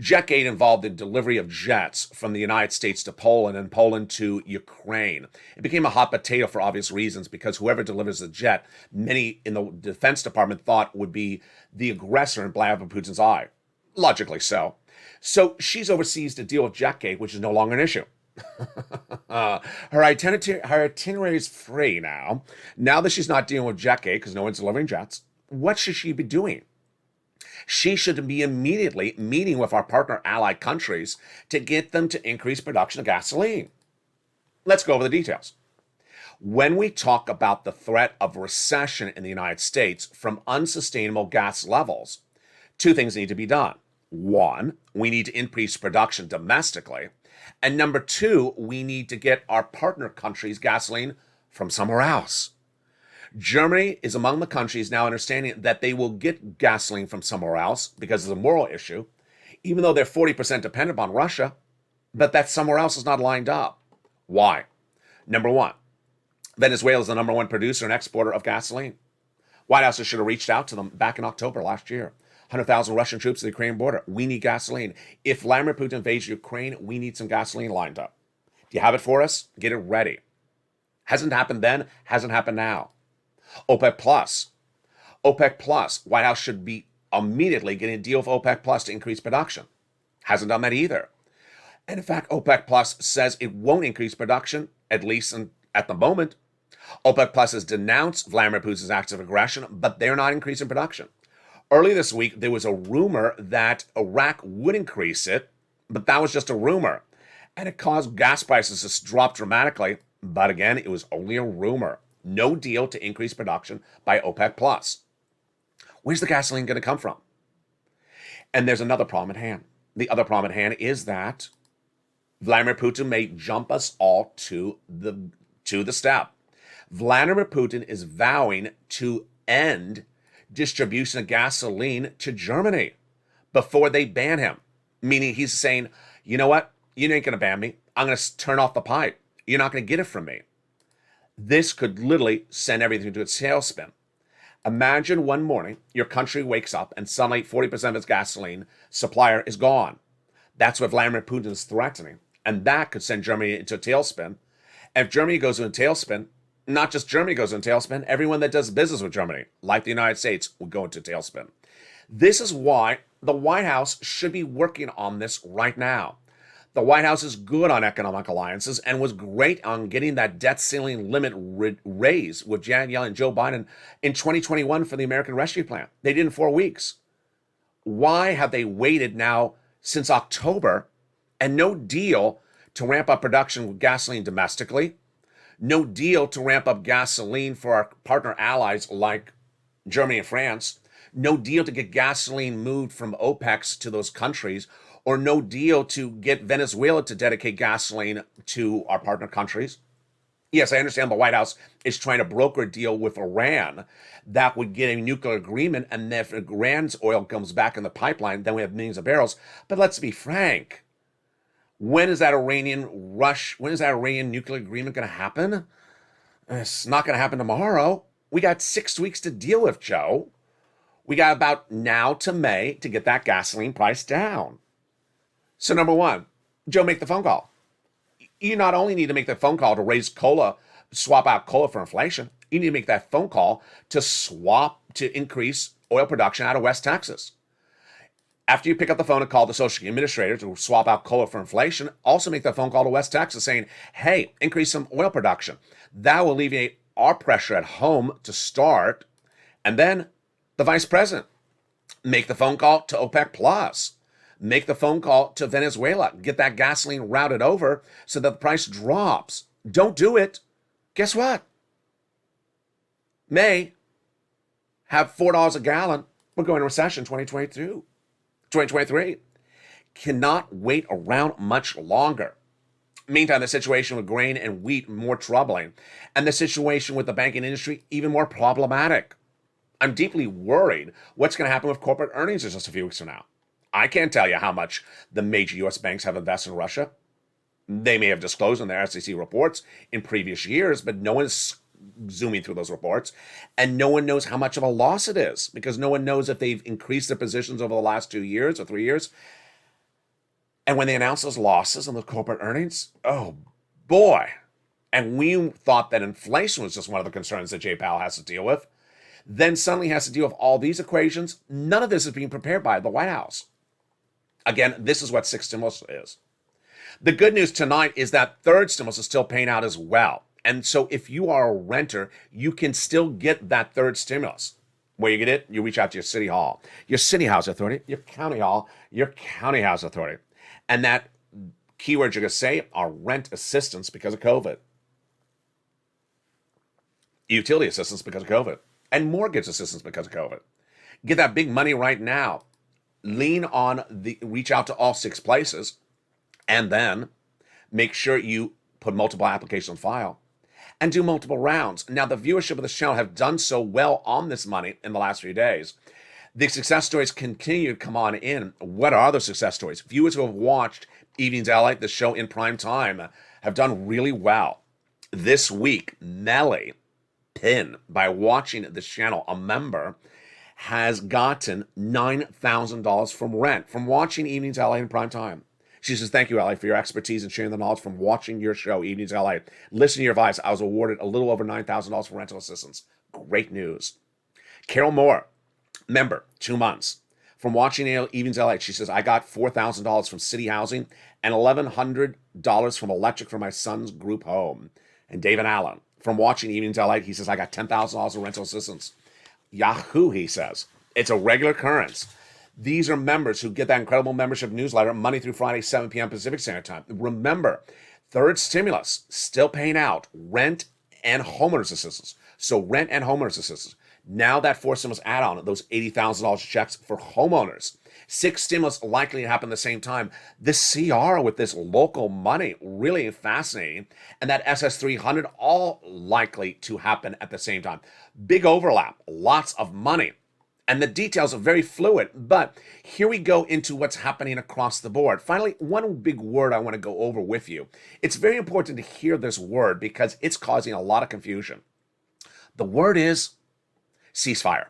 Jetgate involved the delivery of jets from the United States to Poland and Poland to Ukraine. It became a hot potato for obvious reasons because whoever delivers the jet, many in the Defense Department thought would be the aggressor in Vladimir Putin's eye. Logically so. So she's overseas to deal with Jetgate, which is no longer an issue. Her itinerary is free now. Now that she's not dealing with Jetgate because no one's delivering jets, what should she be doing? She should be immediately meeting with our partner allied countries to get them to increase production of gasoline. Let's go over the details. When we talk about the threat of recession in the United States from unsustainable gas levels, two things need to be done. One, we need to increase production domestically. And number two, we need to get our partner countries' gasoline from somewhere else. Germany is among the countries now understanding that they will get gasoline from somewhere else because it's a moral issue, even though they're 40% dependent on Russia, but that somewhere else is not lined up. Why? Number one, Venezuela is the number one producer and exporter of gasoline. White House should have reached out to them back in October last year. 100,000 Russian troops at the Ukrainian border. We need gasoline. If Vladimir Putin invades Ukraine, we need some gasoline lined up. Do you have it for us? Get it ready. Hasn't happened then, hasn't happened now. OPEC Plus. OPEC Plus. White House should be immediately getting a deal with OPEC Plus to increase production. Hasn't done that either. And in fact, OPEC Plus says it won't increase production, at least at the moment. OPEC Plus has denounced Vladimir Putin's acts of aggression, but they're not increasing production. Early this week, there was a rumor that Iraq would increase it, but that was just a rumor. And it caused gas prices to drop dramatically. But again, it was only a rumor. No deal to increase production by OPEC Plus. Where's the gasoline going to come from? And there's another problem at hand. The other problem at hand is that Vladimir Putin may jump us all to the step. Vladimir Putin is vowing to end distribution of gasoline to Germany before they ban him. Meaning he's saying, you know what? You ain't going to ban me. I'm going to turn off the pipe. You're not going to get it from me. This could literally send everything to a tailspin. Imagine one morning your country wakes up and suddenly 40% of its gasoline supplier is gone. That's what Vladimir Putin is threatening. And that could send Germany into a tailspin. And if Germany goes into a tailspin, not just Germany goes into a tailspin, everyone that does business with Germany, like the United States, will go into a tailspin. This is why the White House should be working on this right now. The White House is good on economic alliances and was great on getting that debt ceiling limit raised with Janet Yellen and Joe Biden in 2021 for the American Rescue Plan. They did in 4 weeks. Why have they waited now since October and no deal to ramp up production with gasoline domestically? No deal to ramp up gasoline for our partner allies like Germany and France. No deal to get gasoline moved from OPECs to those countries, or no deal to get Venezuela to dedicate gasoline to our partner countries. Yes, I understand the White House is trying to broker a deal with Iran that would get a nuclear agreement, and if Iran's oil comes back in the pipeline, then we have millions of barrels. But let's be frank. When is that Iranian nuclear agreement going to happen? It's not going to happen tomorrow. We got 6 weeks to deal with, Joe. We got about now to May to get that gasoline price down. So number one, Joe, make the phone call. You not only need to make the phone call to raise cola, swap out cola for inflation, you need to make that phone call to increase oil production out of West Texas. After you pick up the phone and call the Social Security Administrator to swap out cola for inflation, also make that phone call to West Texas saying, hey, increase some oil production. That will alleviate our pressure at home to start. And then the Vice President, make the phone call to OPEC Plus. Make the phone call to Venezuela. Get that gasoline routed over so that the price drops. Don't do it. Guess what? May have $4 a gallon. We're going to recession 2023. Cannot wait around much longer. Meantime, the situation with grain and wheat more troubling, and the situation with the banking industry even more problematic. I'm deeply worried what's going to happen with corporate earnings in just a few weeks from now. I can't tell you how much the major U.S. banks have invested in Russia. They may have disclosed in their SEC reports in previous years, but no one's zooming through those reports. And no one knows how much of a loss it is, because no one knows if they've increased their positions over the last 2 years or 3 years. And when they announce those losses on the corporate earnings, oh boy. And we thought that inflation was just one of the concerns that Jay Powell has to deal with. Then suddenly has to deal with all these equations. None of this is being prepared by the White House. Again, this is what sixth stimulus is. The good news tonight is that third stimulus is still paying out as well. And so if you are a renter, you can still get that third stimulus. Where you get it, you reach out to your city hall, your city house authority, your county hall, your county house authority. And that keywords you're going to say are rent assistance because of COVID, utility assistance because of COVID, and mortgage assistance because of COVID. Get that big money right now. Reach out to all 6 places, and then make sure you put multiple applications on file and do multiple rounds. Now, the viewership of the channel have done so well on this money in the last few days. The success stories continue to come on in. What are the success stories? Viewers who have watched Evenings LA, the show in prime time, have done really well. This week, Melly Pin, by watching this channel, a member, has gotten $9,000 from watching Evenings LA in prime time. She says, thank you, LA, for your expertise and sharing the knowledge from watching your show, Evenings LA. Listen to your advice. I was awarded a little over $9,000 for rental assistance. Great news. Carol Moore, member, 2 months. From watching Evenings LA, she says, I got $4,000 from city housing and $1,100 from electric for my son's group home. And David Allen, from watching Evenings LA, he says, I got $10,000 in rental assistance. Yahoo, he says. It's a regular occurrence. These are members who get that incredible membership newsletter Monday through Friday, 7 p.m. Pacific Standard Time. Remember, third stimulus still paying out rent and homeowners assistance. So rent and homeowners assistance. Now that fourth stimulus add-on, those $80,000 checks for homeowners. 6 stimulus likely to happen at the same time. This CR with this local money, really fascinating. And that SS300, all likely to happen at the same time. Big overlap, lots of money. And the details are very fluid, but here we go into what's happening across the board. Finally, one big word I want to go over with you. It's very important to hear this word because it's causing a lot of confusion. The word is ceasefire.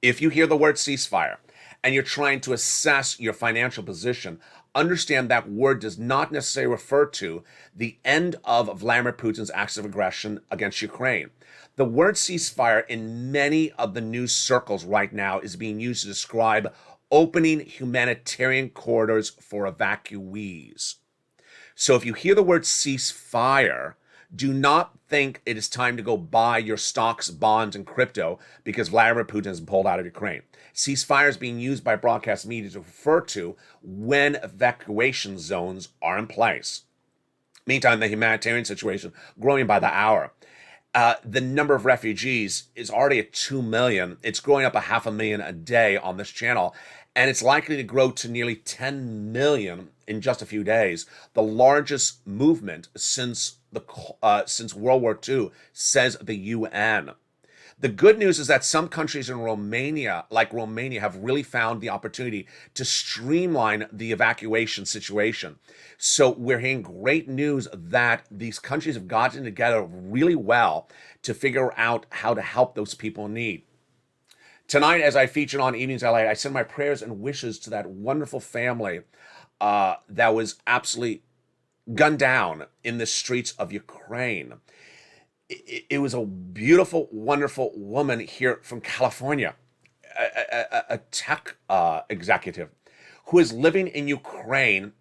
If you hear the word ceasefire and you're trying to assess your financial position, understand that word does not necessarily refer to the end of Vladimir Putin's acts of aggression against Ukraine. The word ceasefire in many of the news circles right now is being used to describe opening humanitarian corridors for evacuees. So if you hear the word ceasefire, do not think it is time to go buy your stocks, bonds, and crypto because Vladimir Putin has pulled out of Ukraine. Ceasefire is being used by broadcast media to refer to when evacuation zones are in place. Meantime, the humanitarian situation growing by the hour. The number of refugees is already at 2 million. It's growing up 500,000 a day on this channel, and it's likely to grow to nearly 10 million in just a few days. The largest movement since World War II, says the UN. The good news is that some countries in Romania, like Romania, have really found the opportunity to streamline the evacuation situation. So we're hearing great news that these countries have gotten together really well to figure out how to help those people in need. Tonight, as I featured on Evenings LA, I send my prayers and wishes to that wonderful family that was absolutely gunned down in the streets of Ukraine. It was a beautiful, wonderful woman here from California, a tech executive who is living in Ukraine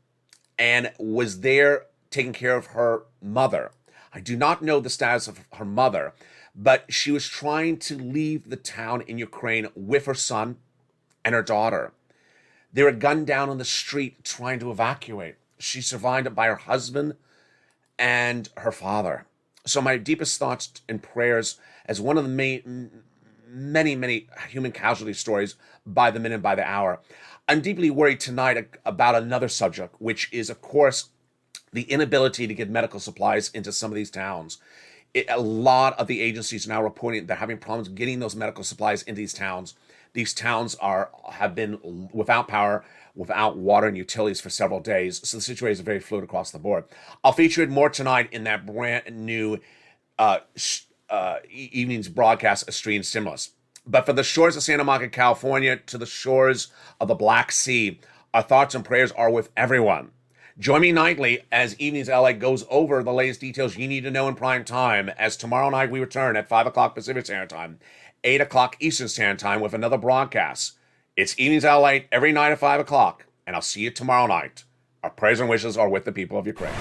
and was there taking care of her mother. I do not know the status of her mother, but she was trying to leave the town in Ukraine with her son and her daughter. They were gunned down on the street trying to evacuate. She survived by her husband and her father. So my deepest thoughts and prayers as one of the many human casualty stories by the minute, by the hour. I'm deeply worried tonight about another subject, which is, of course, the inability to get medical supplies into some of these towns. A lot of the agencies are now reporting they're having problems getting those medical supplies into these towns. These towns have been without power, without water and utilities for several days. So the situation is very fluid across the board. I'll feature it more tonight in that brand new evening's broadcast of Street and Stimulus. But from the shores of Santa Monica, California, to the shores of the Black Sea, our thoughts and prayers are with everyone. Join me nightly as Evenings LA goes over the latest details you need to know in prime time, as tomorrow night we return at 5 o'clock Pacific Standard Time, 8 o'clock Eastern Standard Time with another broadcast. It's Evenings LA every night at 5 o'clock, and I'll see you tomorrow night. Our prayers and wishes are with the people of Ukraine.